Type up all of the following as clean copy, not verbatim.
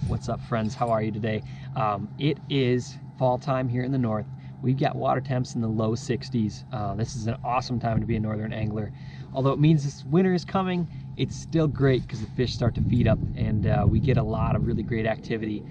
What's up, friends? How are you today? It is fall time here in the north. We've got water temps in the low 60s. This is an awesome time to be a northern angler. Although it means this winter is coming, it's still great because the fish start to feed up and we get a lot of really great activity.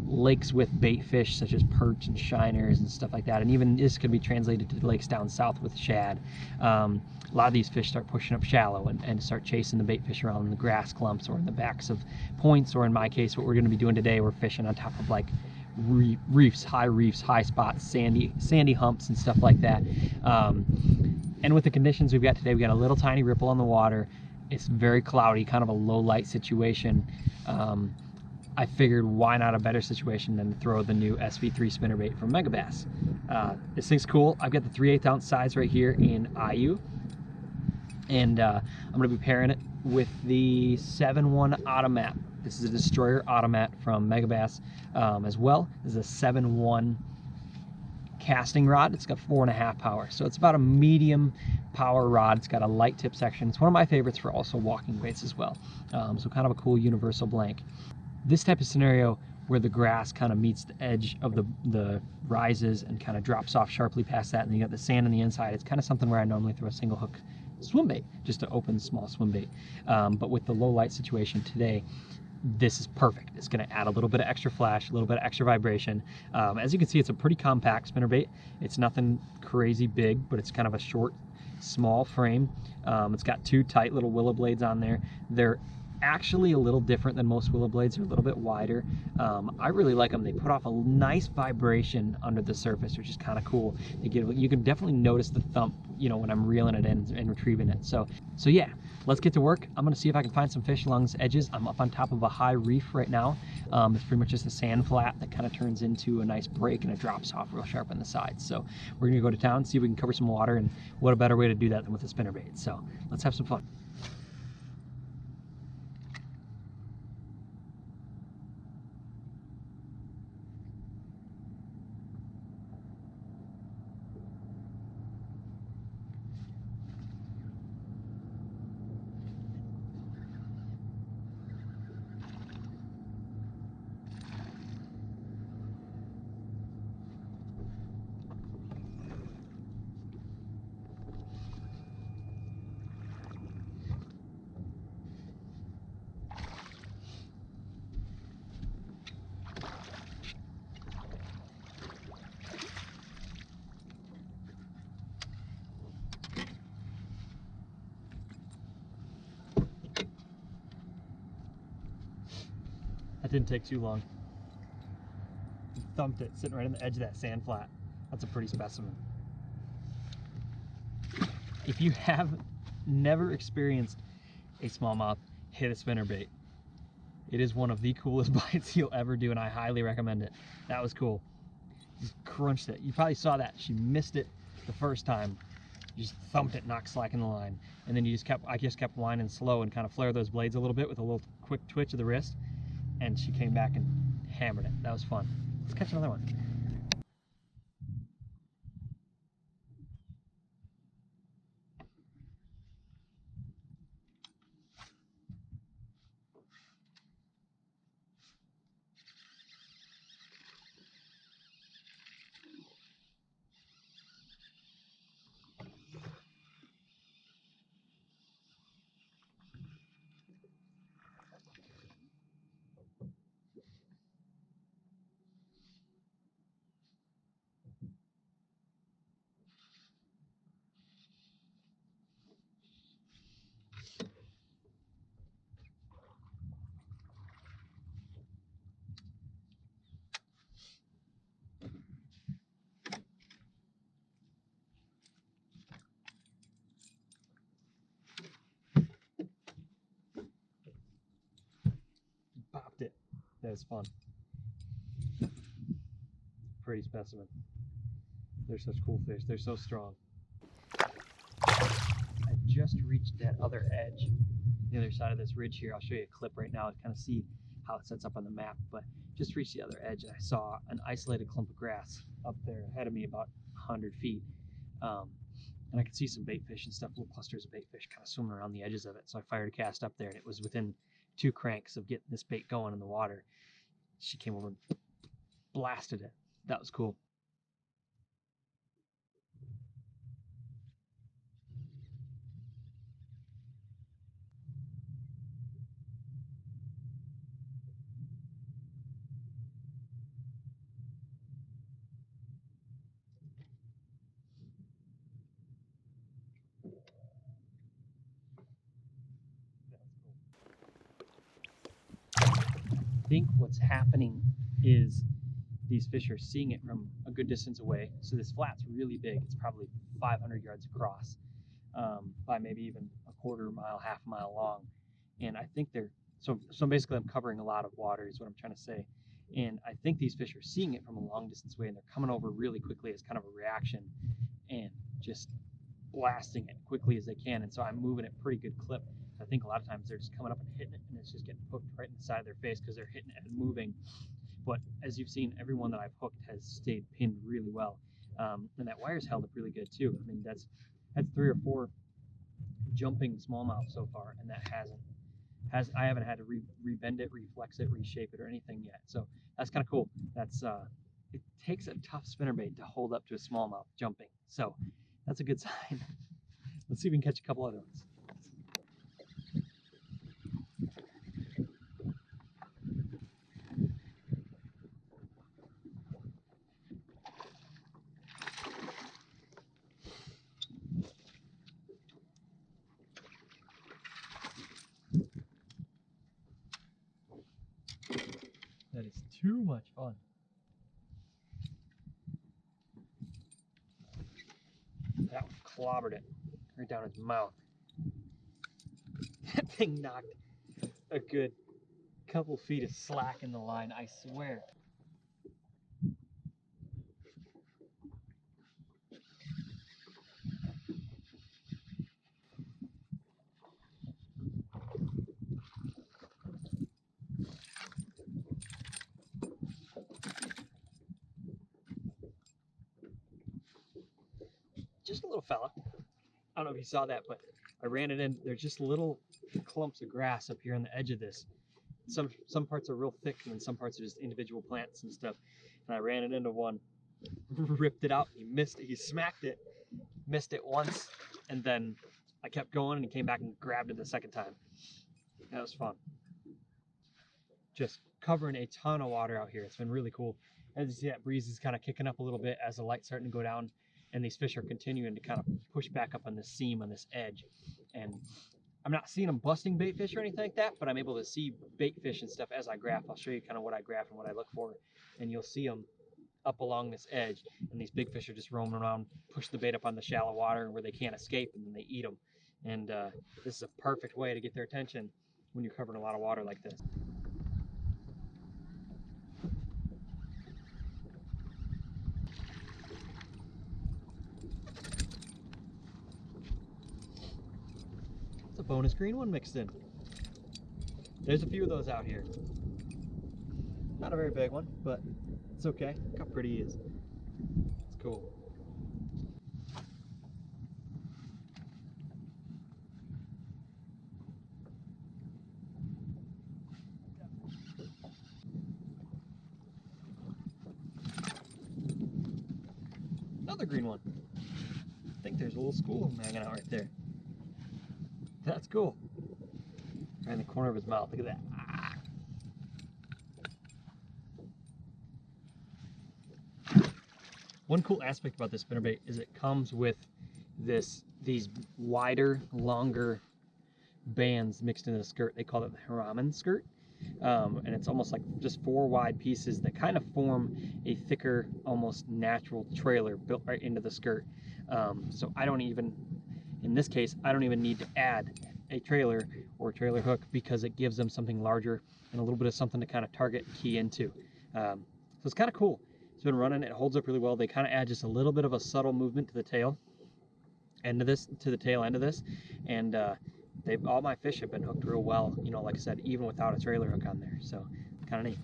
Lakes with bait fish such as perch and shiners and stuff like that. And even this could be translated to the lakes down south with shad. A lot of these fish start pushing up shallow and start chasing the bait fish around in the grass clumps or in the backs of points, or in my case, what we're going to be doing today, we're fishing on top of like reefs, high spots, sandy humps and stuff like that. And with the conditions we've got today, we got a little tiny ripple on the water. It's very cloudy, kind of a low light situation. I figured why not a better situation than to throw the new SV3 Spinnerbait from Megabass. This thing's cool. I've got the 3/8 ounce size right here in IU. And I'm going to be pairing it with the 7-1 Automat. This is a Destroyer Automat from Megabass as well. This is a 7-1 casting rod. It's got 4.5 power. So it's about a medium power rod. It's got a light tip section. It's one of my favorites for also walking baits as well. So kind of a cool universal blank. This type of scenario where the grass kind of meets the edge of the rises and kind of drops off sharply past that, and you got the sand on the inside, it's kind of something where I normally throw a single hook swim bait just to open small swim bait. But with the low light situation today, this is perfect. It's going to add a little bit of extra flash, a little bit of extra vibration. As you can see, it's a pretty compact spinnerbait. It's nothing crazy big, but it's kind of a short, small frame. It's got 2 tight little willow blades on there. They're actually a little different than most willow blades. They're a little bit wider. I really like them. They put off a nice vibration under the surface, which is kind of cool. You can definitely notice the thump, you know, when I'm reeling it in and retrieving it. So yeah, let's get to work. I'm gonna see if I can find some fish along these edges. I'm up on top of a high reef right now. It's pretty much just a sand flat that kind of turns into a nice break and it drops off real sharp on the sides. So we're gonna go to town, see if we can cover some water, and what a better way to do that than with a spinnerbait. So let's have some fun. That didn't take too long. He thumped it sitting right on the edge of that sand flat. That's a pretty specimen. If you have never experienced a smallmouth hit a spinnerbait, it is one of the coolest bites you'll ever do, and I highly recommend it. That was cool. Just crunched it. You probably saw that. She missed it the first time. You just thumped it, knocked slack in the line, and then I just kept winding slow and kind of flare those blades a little bit with a little quick twitch of the wrist. And she came back and hammered it. That was fun. Let's catch another one. Popped it. That was fun. Pretty specimen. They're such cool fish. They're so strong. I just reached that other edge, the other side of this ridge here. I'll show you a clip right now to kind of see how it sets up on the map, but just reached the other edge and I saw an isolated clump of grass up there ahead of me about 100 feet. And I could see some bait fish and stuff, little clusters of bait fish kind of swimming around the edges of it. So I fired a cast up there and it was within 2 cranks of getting this bait going in the water. She came over and blasted it. That was cool. I think what's happening is these fish are seeing it from a good distance away. So this flat's really big. It's probably 500 yards across, by maybe even a quarter mile, half mile long. And I think so basically I'm covering a lot of water is what I'm trying to say. And I think these fish are seeing it from a long distance away, and they're coming over really quickly as kind of a reaction and just blasting it quickly as they can. And so I'm moving at pretty good clip. I think a lot of times they're just coming up and hitting it, and it's just getting hooked right in the side of their face because they're hitting it and moving. But as you've seen, every one that I've hooked has stayed pinned really well, and that wire's held up really good too. I mean, that's 3 or 4 jumping smallmouth so far, and that I haven't had to rebend it, reflex it, reshape it, or anything yet. So that's kind of cool. That's it takes a tough spinnerbait to hold up to a smallmouth jumping. So that's a good sign. Let's see if we can catch a couple other ones. That is too much fun. That one clobbered it right down his mouth. That thing knocked a good couple feet of slack in the line, I swear. Just a little fella. I don't know if you saw that, but I ran it in. There's just little clumps of grass up here on the edge of this. Some parts are real thick, and then some parts are just individual plants and stuff. And I ran it into one, ripped it out. He missed it. He smacked it, missed it once, and then I kept going, and he came back and grabbed it the second time. That was fun. Just covering a ton of water out here. It's been really cool. As you see, that breeze is kind of kicking up a little bit as the light's starting to go down, and these fish are continuing to kind of push back up on this seam, on this edge. And I'm not seeing them busting bait fish or anything like that, but I'm able to see bait fish and stuff as I graph. I'll show you kind of what I graph and what I look for, and you'll see them up along this edge, and these big fish are just roaming around, push the bait up on the shallow water where they can't escape, and then they eat them. And this is a perfect way to get their attention when you're covering a lot of water like this. It's a bonus green one mixed in. There's a few of those out here. Not a very big one, but it's okay. Look how pretty he is. It's cool. Another green one. I think there's a little school of them hanging out right there. That's cool. Right in the corner of his mouth. Look at that. Ah. One cool aspect about this spinnerbait is it comes with these wider, longer bands mixed into the skirt. They call it the Haraman skirt. And it's almost like just 4 wide pieces that kind of form a thicker, almost natural trailer built right into the skirt. So I don't even, in this case, I don't even need to add a trailer or a trailer hook because it gives them something larger and a little bit of something to kind of target and key into. So it's kind of cool. It's been running, it holds up really well. They kind of add just a little bit of a subtle movement to the tail end of this, to the tail end of this, and all my fish have been hooked real well, you know, like I said, even without a trailer hook on there. So kind of neat.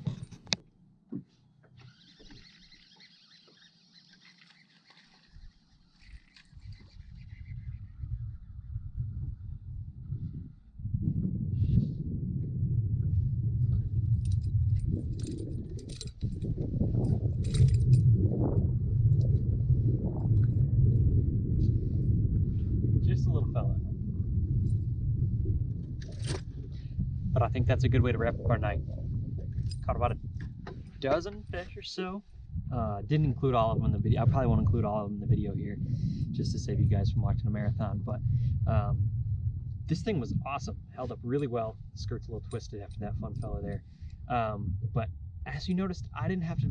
Just a little fella. But I think that's a good way to wrap up our night. Caught about a dozen fish or so. Didn't include all of them in the video. I probably won't include all of them in the video here, just to save you guys from watching a marathon. But this thing was awesome. Held up really well. Skirt's a little twisted after that fun fella there. But as you noticed, I didn't have to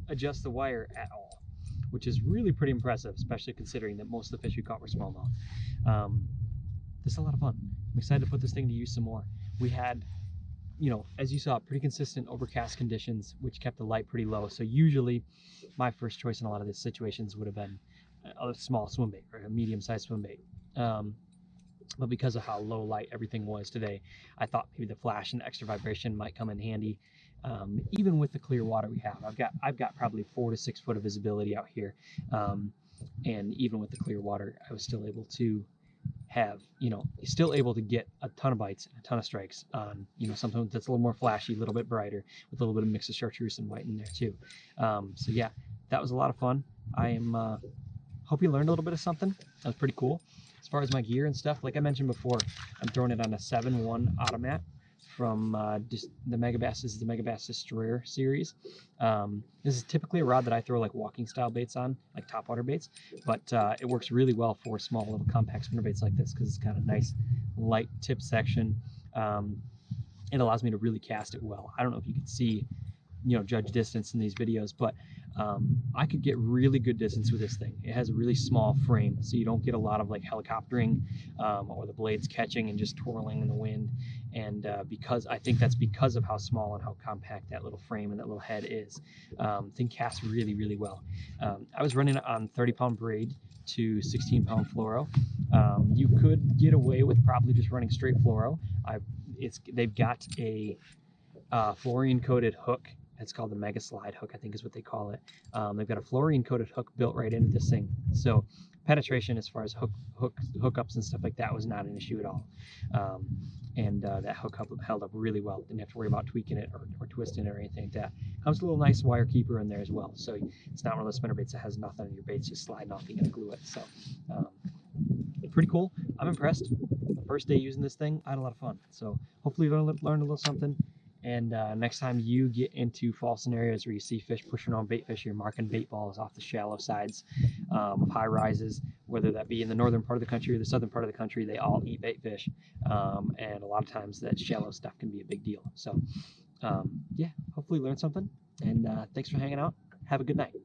adjust the wire at all, which is really pretty impressive, especially considering that most of the fish we caught were smallmouth. This is a lot of fun. I'm excited to put this thing to use some more. We had, you know, as you saw, pretty consistent overcast conditions, which kept the light pretty low. So usually my first choice in a lot of these situations would have been a small swim bait or a medium-sized swim bait. But because of how low light everything was today, I thought maybe the flash and extra vibration might come in handy. Even with the clear water we have, I've got probably 4 to 6 foot of visibility out here, and even with the clear water, I was still able to have, you know, still able to get a ton of bites and a ton of strikes on, you know, something that's a little more flashy, a little bit brighter, with a little bit of mix of chartreuse and white in there too. So yeah, that was a lot of fun. I am hope you learned a little bit of something. That was pretty cool. As far as my gear and stuff, like I mentioned before, I'm throwing it on a 7-1 automat from the Megabass. This is the Megabass Destroyer series. This is typically a rod that I throw like walking style baits on, like topwater baits, but it works really well for small little compact spinner baits like this because it's got a nice light tip section. It allows me to really cast it well. I don't know if you can see, you know, judge distance in these videos, but I could get really good distance with this thing. It has a really small frame, so you don't get a lot of like helicoptering or the blades catching and just twirling in the wind. And because I think that's because of how small and how compact that little frame and that little head is, thing casts really, really well. I was running it on 30-pound braid to 16-pound fluoro. You could get away with probably just running straight fluoro. They've got a fluorine-coated hook. It's called the Mega Slide hook, I think is what they call it. They've got a fluorine-coated hook built right into this thing. So penetration as far as hookups and stuff like that was not an issue at all. That hook held up really well. Didn't have to worry about tweaking it or twisting it or anything like that. Comes with a little nice wire keeper in there as well. So it's not one of those spinnerbaits that has nothing and your bait's just sliding off. You gotta glue it. So pretty cool. I'm impressed. The first day using this thing, I had a lot of fun. So hopefully you learned a little something. And next time you get into fall scenarios where you see fish pushing on bait fish, you're marking bait balls off the shallow sides of high rises, whether that be in the northern part of the country or the southern part of the country, they all eat bait fish. And a lot of times that shallow stuff can be a big deal. So yeah, hopefully you learned something. And thanks for hanging out. Have a good night.